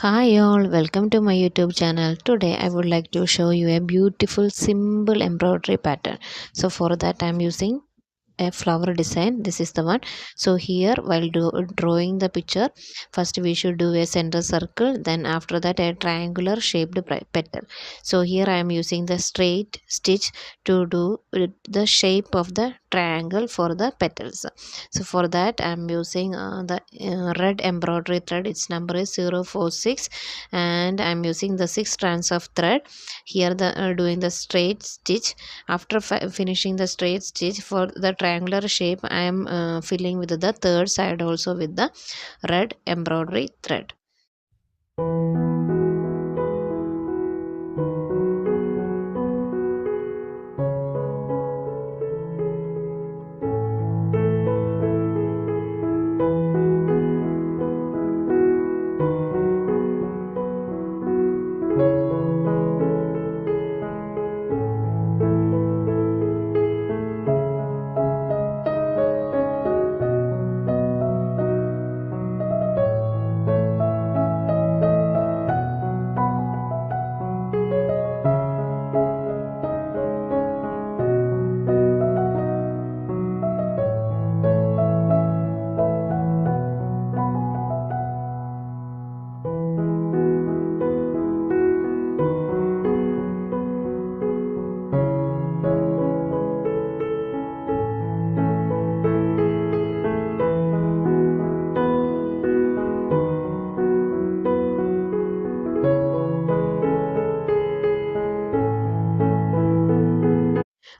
Hi all, welcome to my YouTube channel. Today I would like to show you a beautiful simple embroidery pattern. So for that I am using a flower design. This is the one. So here while drawing the picture, first we should do a center circle, then after that a triangular shaped petal. So here I am using the straight stitch to do the shape of the triangle for the petals. So for that I am using the red embroidery thread. Its number is 046 and I am using the 6 strands of thread. Here the doing the straight stitch. After finishing the straight stitch for the triangular shape, I am filling with the third side also with the red embroidery thread.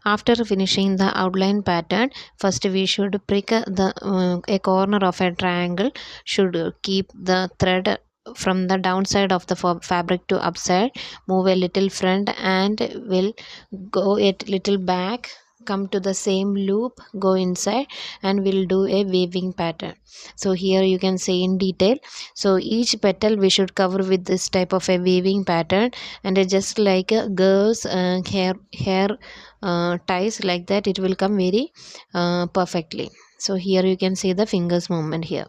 After finishing the outline pattern, first we should prick a corner of a triangle. Should keep the thread from the downside of the fabric to upside, move a little front and will go a little back, come to the same loop, go inside and we'll do a weaving pattern. So here you can see in detail. So each petal we should cover with this type of a weaving pattern, and just like a girl's hair ties, like that it will come very perfectly. So here you can see the fingers movement here.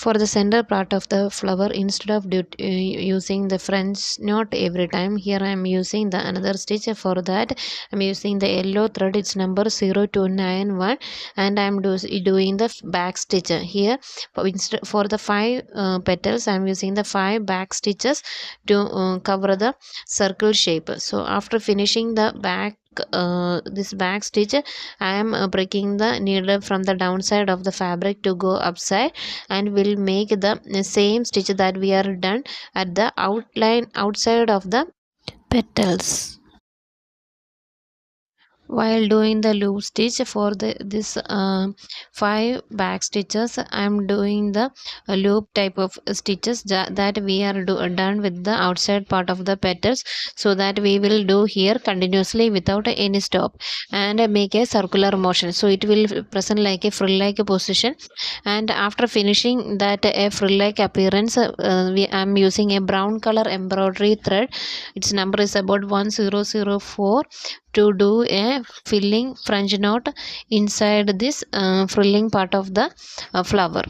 For the center part of the flower, instead of using the French knot every time, here I am using the another stitch. For that I am using the yellow thread. Its number 0291 and I am doing the back stitch here. For the 5 petals I am using the 5 back stitches to cover the circle shape. So after finishing the back this back stitch, I am breaking the needle from the downside of the fabric to go upside, and will make the same stitch that we are done at the outline outside of the petals. While doing the loop stitch for this 5 back stitches, I am doing the loop type of stitches that we are done with the outside part of the petals, so that we will do here continuously without any stop and make a circular motion, so it will present like a frill like position. And after finishing that a frill like appearance, we am using a brown color embroidery thread. Its number is about 1004 to do a filling French knot inside this frilling part of the flower.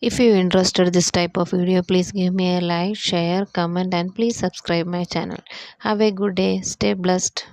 If you interested this type of video, please give me a like, share, comment, and please subscribe my channel. Have a good day. Stay blessed.